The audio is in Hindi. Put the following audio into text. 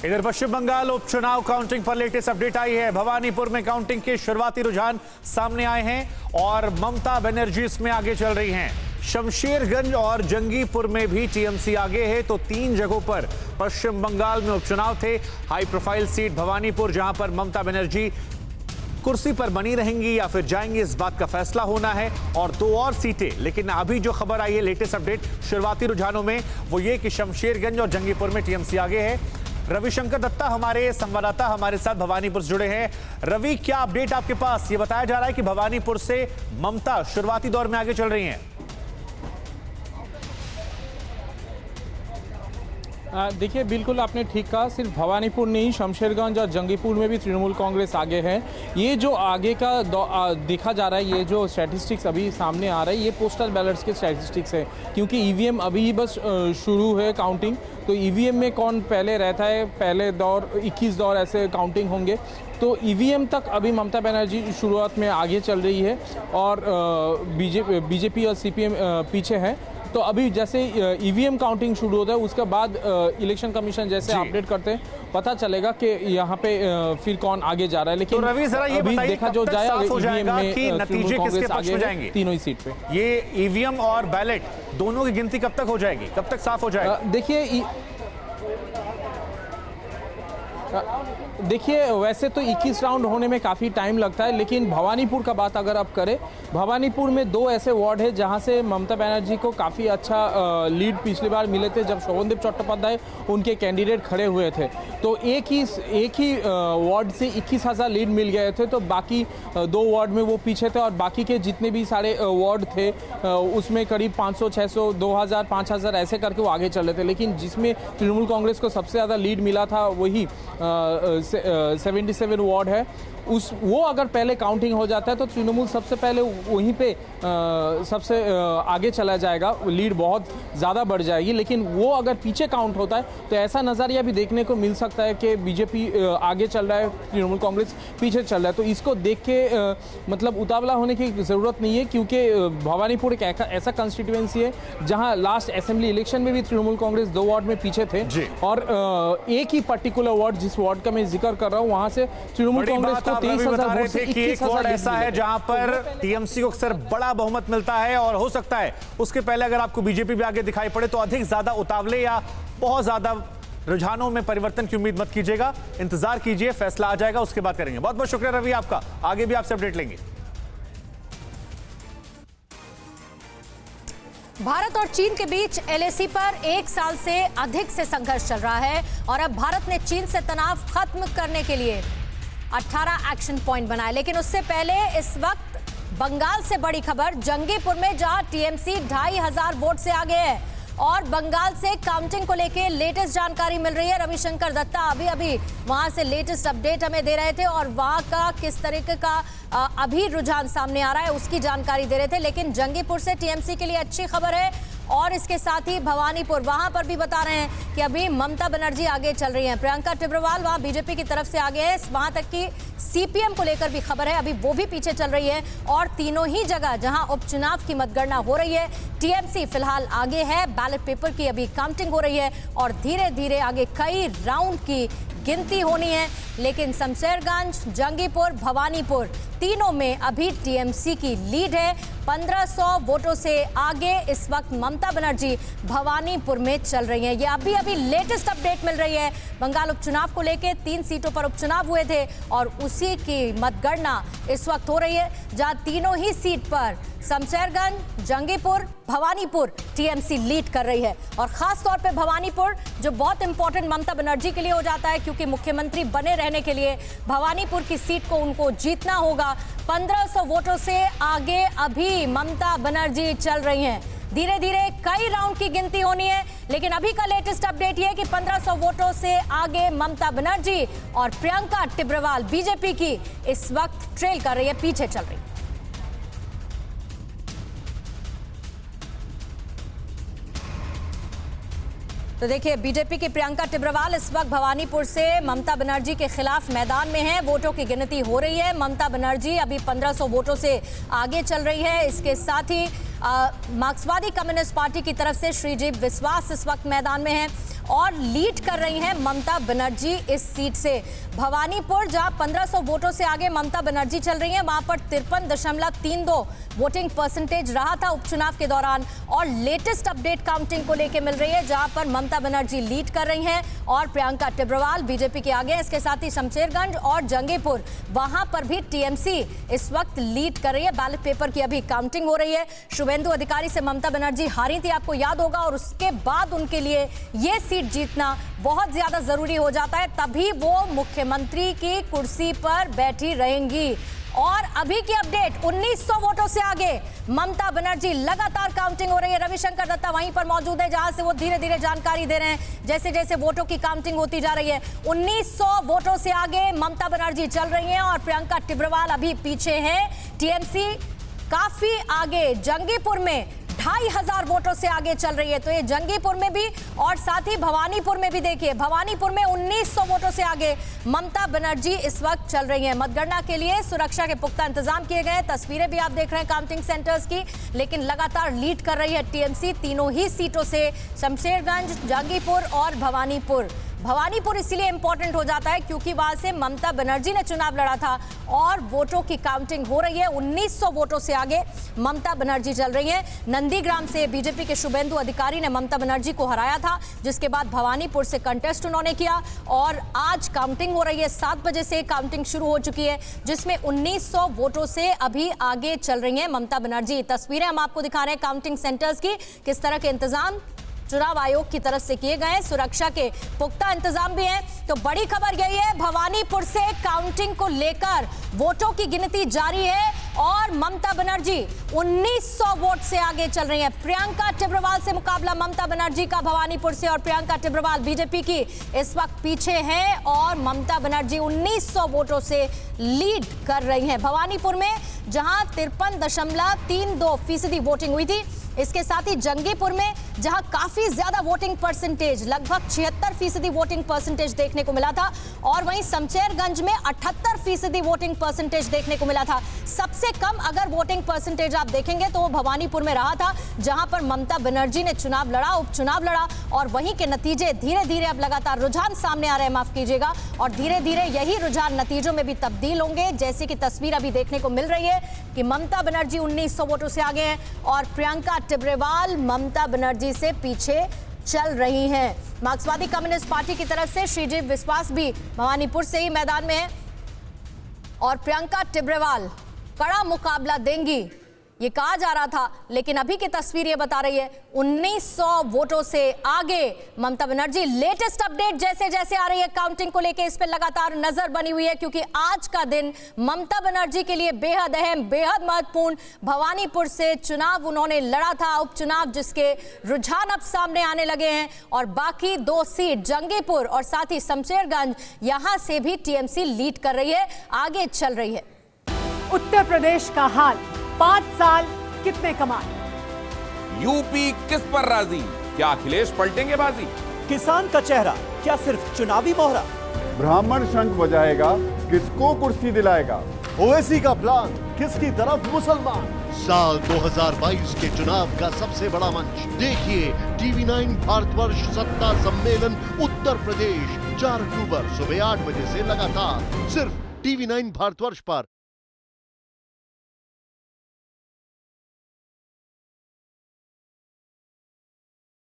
इधर पश्चिम बंगाल उपचुनाव काउंटिंग पर लेटेस्ट अपडेट आई है। भवानीपुर में काउंटिंग के शुरुआती रुझान सामने आए हैं और ममता बनर्जी इसमें आगे चल रही हैं। शमशेरगंज और जंगीपुर में भी टीएमसी आगे है। तो 3 जगहों पर पश्चिम बंगाल में उपचुनाव थे। हाई प्रोफाइल सीट भवानीपुर, जहां पर ममता बनर्जी कुर्सी पर बनी रहेंगी या फिर जाएंगी, इस बात का फैसला होना है। और 2 और सीटें, लेकिन अभी जो खबर आई है लेटेस्ट अपडेट शुरुआती रुझानों में, वो ये कि शमशेरगंज और जंगीपुर में टीएमसी आगे है। रविशंकर दत्ता हमारे संवाददाता हमारे साथ भवानीपुर से जुड़े हैं। रवि, क्या अपडेट आपके पास? ये बताया जा रहा है कि भवानीपुर से ममता शुरुआती दौर में आगे चल रही हैं। देखिए, बिल्कुल आपने ठीक कहा। सिर्फ भवानीपुर नहीं, शमशेरगंज और जंगीपुर में भी तृणमूल कांग्रेस आगे है। ये जो आगे का देखा जा रहा है, ये जो स्टैटिस्टिक्स अभी सामने आ रहा है, ये पोस्टल बैलेट्स के स्टैटिस्टिक्स है, क्योंकि ईवीएम अभी बस शुरू है काउंटिंग। तो ईवीएम में कौन पहले रहता है, पहले दौर 21 दौर ऐसे काउंटिंग होंगे। तो ईवीएम तक अभी ममता बनर्जी शुरुआत में आगे चल रही है और बीजेपी और सीपीएम पीछे है। तो अभी जैसे ईवीएम काउंटिंग शुरू होता है, उसके बाद इलेक्शन कमीशन जैसे अपडेट करते हैं, पता चलेगा कि यहाँ पे फिर कौन आगे जा रहा है। लेकिन तो रवि, जरा ये अभी देखा जो जाएगा ईवीएम में नतीजे किसके पक्ष में जाएंगे तीनों ही सीट पे। ये ईवीएम और बैलेट दोनों की गिनती कब तक हो जाएगी, कब तक साफ हो जाएगा? देखिए, वैसे तो 21 राउंड होने में काफ़ी टाइम लगता है, लेकिन भवानीपुर का बात अगर आप करें, भवानीपुर में 2 ऐसे वार्ड है जहां से ममता बनर्जी को काफ़ी अच्छा लीड पिछली बार मिले थे, जब शोभनदेव चट्टोपाध्याय उनके कैंडिडेट खड़े हुए थे। तो एक ही वार्ड से 21,000 लीड मिल गए थे। तो बाकी 2 वार्ड में वो पीछे थे और बाकी के जितने भी सारे वार्ड थे उसमें करीब 500, 600, 2,000, 5,000 ऐसे करके वो आगे चल रहे थे। लेकिन जिसमें तृणमूल कांग्रेस को सबसे ज़्यादा लीड मिला था वही 77 वार्ड है। वो अगर पहले काउंटिंग हो जाता है तो तृणमूल सबसे पहले वहीं पे सबसे आगे चला जाएगा, लीड बहुत ज़्यादा बढ़ जाएगी। लेकिन वो अगर पीछे काउंट होता है तो ऐसा नज़रिया भी देखने को मिल सकता है कि बीजेपी आगे चल रहा है, तृणमूल कांग्रेस पीछे चल रहा है। तो इसको देख के मतलब उतावला होने की ज़रूरत नहीं है, क्योंकि भवानीपुर एक ऐसा कंस्टिट्यूएंसी है जहाँ लास्ट असेंबली इलेक्शन में भी तृणमूल कांग्रेस 2 वार्ड में पीछे थे। और एक ही पर्टिकुलर वार्ड, जिस वार्ड का मैं जिक्र कर रहा हूँ, वहाँ से तृणमूल कांग्रेस को 23,000 वोट से 21,000 ऐसा है जहां पर टीएमसी को अक्सर बड़ा बहुमत मिलता है। और हो सकता है उसके पहले अगर आपको बीजेपी भी आगे दिखाई पड़े तो अधिक ज्यादा उतावले या बहुत ज्यादा रुझानों में परिवर्तन की उम्मीद मत कीजिएगा, इंतजार कीजिए, फैसला आ जाएगा, उसके बाद करेंगे। बहुत बहुत शुक्रिया रवि आपका, आगे भी आपसे अपडेट लेंगे। भारत और चीन के बीच एलएसी पर 1 साल से अधिक से संघर्ष चल रहा है और अब भारत ने चीन से तनाव खत्म करने के लिए 18 एक्शन पॉइंट बनाए। लेकिन उससे पहले इस वक्त बंगाल से बड़ी खबर, जंगीपुर में जहां टीएमसी 2,500 वोट से आगे है और बंगाल से काउंटिंग को लेकर लेटेस्ट जानकारी मिल रही है। रविशंकर दत्ता अभी वहां से लेटेस्ट अपडेट हमें दे रहे थे और वहां का किस तरीके का अभी रुझान सामने आ रहा है उसकी जानकारी दे रहे थे। लेकिन जंगीपुर से टीएमसी के लिए अच्छी खबर है और इसके साथ ही भवानीपुर, वहां पर भी बता रहे हैं कि अभी ममता बनर्जी आगे चल रही हैं। प्रियंका टिब्रवाल वहां बीजेपी की तरफ से आगे है, वहां तक कि सीपीएम को लेकर भी खबर है, अभी वो भी पीछे चल रही है। और तीनों ही जगह जहां उपचुनाव की मतगणना हो रही है, टीएमसी फिलहाल आगे है। बैलेट पेपर की अभी काउंटिंग हो रही है और धीरे धीरे आगे कई राउंड की गिनती होनी है। लेकिन शमशेरगंज, जंगीपुर, भवानीपुर तीनों में अभी टीएमसी की लीड है। 1500 वोटों से आगे इस वक्त ममता बनर्जी भवानीपुर में चल रही हैं। ये अभी लेटेस्ट अपडेट मिल रही है। बंगाल उपचुनाव को लेकर 3 सीटों पर उपचुनाव हुए थे और उसी की मतगणना इस वक्त हो रही है, जहां तीनों ही सीट पर शमशेरगंज, जंगीपुर, भवानीपुर टीएमसी लीड कर रही है। और खास तौर पे भवानीपुर जो बहुत इंपॉर्टेंट ममता बनर्जी के लिए हो जाता है, क्योंकि मुख्यमंत्री बने रहने के लिए भवानीपुर की सीट को उनको जीतना होगा। 1500 वोटों से आगे अभी ममता बनर्जी चल रही हैं। धीरे धीरे कई राउंड की गिनती होनी है, लेकिन अभी का लेटेस्ट अपडेट यह है कि 1500 वोटों से आगे ममता बनर्जी और प्रियंका टिब्रवाल बीजेपी की इस वक्त ट्रेल कर रही है, पीछे चल रही है। तो देखिए, बीजेपी की प्रियंका टिब्रवाल इस वक्त भवानीपुर से ममता बनर्जी के खिलाफ मैदान में है। वोटों की गिनती हो रही है। ममता बनर्जी अभी 1500 वोटों से आगे चल रही है। इसके साथ ही मार्क्सवादी कम्युनिस्ट पार्टी की तरफ से श्रीजीव विश्वास इस वक्त मैदान में है और लीड कर रही हैं ममता बनर्जी इस सीट से। भवानीपुर जहां 1500 वोटों से आगे ममता बनर्जी चल रही हैं, वहां पर 53.32 वोटिंग परसेंटेज रहा था उपचुनाव के दौरान। और लेटेस्ट अपडेट काउंटिंग को लेकर मिल रही है, जहां पर ममता बनर्जी लीड कर रही हैं और प्रियंका टिब्रवाल बीजेपी के आगे। इसके साथ ही शमशेरगंज और जंगीपुर, वहां पर भी टीएमसी इस वक्त लीड कर रही है। बैलेट पेपर की अभी काउंटिंग हो रही है। शुभेंदु अधिकारी से ममता बनर्जी हारी थी, आपको याद होगा, और उसके बाद उनके लिए ये सीट जीतना बहुत ज्यादा जरूरी हो जाता है, तभी वो मुख्यमंत्री की कुर्सी पर बैठी रहेंगी। और अभी की अपडेट, 1900 वोटों से आगे ममता बनर्जी, लगातार काउंटिंग हो रही है। रविशंकर दत्ता वहीं पर मौजूद है, जहां से वो धीरे धीरे जानकारी दे रहे हैं जैसे जैसे वोटों की काउंटिंग होती जा रही है। 1900 वोटों से आगे ममता बनर्जी चल रही हैं और प्रियंका टिब्रवाल अभी पीछे हैं। टीएमसी काफी आगे, जंगीपुर में 2500 वोटों से आगे चल रही है। तो ये जंगीपुर में भी और साथ ही भवानीपुर में भी देखिए, भवानीपुर में 1900 वोटों से आगे ममता बनर्जी इस वक्त चल रही है। मतगणना के लिए सुरक्षा के पुख्ता इंतजाम किए गए। तस्वीरें भी आप देख रहे हैं काउंटिंग सेंटर्स की, लेकिन लगातार लीड कर रही है टीएमसी तीनों ही सीटों से, शमशेरगंज, जंगीपुर और भवानीपुर। भवानीपुर इसीलिए इंपॉर्टेंट हो जाता है क्योंकि वहां से ममता बनर्जी ने चुनाव लड़ा था और वोटों की काउंटिंग हो रही है। 1900 वोटों से आगे ममता बनर्जी चल रही हैं। नंदीग्राम से बीजेपी के शुभेंदु अधिकारी ने ममता बनर्जी को हराया था, जिसके बाद भवानीपुर से कंटेस्ट उन्होंने किया और आज काउंटिंग हो रही है। 7 बजे से काउंटिंग शुरू हो चुकी है, जिसमें 1900 वोटों से अभी आगे चल रही हैं ममता बनर्जी। तस्वीरें हम आपको दिखा रहे हैं काउंटिंग सेंटर्स की, किस तरह के इंतजाम चुनाव आयोग की तरफ से किए गए, सुरक्षा के पुख्ता इंतजाम भी हैं। तो बड़ी खबर यही है, भवानीपुर से काउंटिंग को लेकर वोटों की गिनती जारी है और ममता बनर्जी 1900 वोट से आगे चल रही हैं। प्रियंका टिब्रवाल से मुकाबला ममता बनर्जी का भवानीपुर से, और प्रियंका टिब्रवाल बीजेपी की इस वक्त पीछे हैं और ममता बनर्जी 1900 वोटों से लीड कर रही हैं। भवानीपुर में जहां 53.32% वोटिंग हुई थी, इसके साथ ही जंगीपुर में जहां काफी ज्यादा वोटिंग परसेंटेज, लगभग 76% वोटिंग परसेंटेज देखने को मिला था, और वहीं शमशेरगंज में 78% वोटिंग परसेंटेज देखने को मिला था। सबसे कम अगर वोटिंग परसेंटेज आप देखेंगे तो वो भवानीपुर में रहा था, जहां पर ममता बनर्जी ने चुनाव लड़ा, उपचुनाव लड़ा, और वहीं के नतीजे धीरे धीरे अब लगातार रुझान सामने आ रहे हैं, माफ कीजिएगा, और धीरे धीरे यही रुझान नतीजों में भी तब्दील होंगे। जैसे कि तस्वीर अभी देखने को मिल रही है कि ममता बनर्जी 1900 वोटों से आगे हैं और प्रियंका टिब्रवाल ममता बनर्जी से पीछे चल रही हैं। मार्क्सवादी कम्युनिस्ट पार्टी की तरफ से श्रीजीव विश्वास भी भवानीपुर से ही मैदान में है और प्रियंका टिब्रवाल कड़ा मुकाबला देंगी, ये कहा जा रहा था, लेकिन अभी की तस्वीर ये बता रही है 1900 वोटों से आगे ममता बनर्जी। लेटेस्ट अपडेट जैसे जैसे आ रही है काउंटिंग को लेके, इस पर लगातार नजर बनी हुई है, क्योंकि आज का दिन ममता बनर्जी के लिए बेहद अहम, बेहद महत्वपूर्ण। भवानीपुर से चुनाव उन्होंने लड़ा था, उपचुनाव, जिसके रुझान अब सामने आने लगे हैं, और बाकी 2 सीट जंगीपुर और साथ ही शमशेरगंज, यहां से भी टीएमसी लीड कर रही है, आगे चल रही है। उत्तर प्रदेश का हाल, 5 साल कितने कमाल। यूपी किस पर राजी, क्या अखिलेश पलटेंगे बाजी। किसान का चेहरा क्या सिर्फ चुनावी मोहरा। ब्राह्मण शंख बजाएगा, किसको कुर्सी दिलाएगा। ओवैसी का प्लान, किसकी तरफ मुसलमान। साल 2022 के चुनाव का सबसे बड़ा मंच देखिए TV9 भारतवर्ष सत्ता सम्मेलन उत्तर प्रदेश, 4 अक्टूबर सुबह 8 बजे से लगातार सिर्फ TV9 भारतवर्ष पर।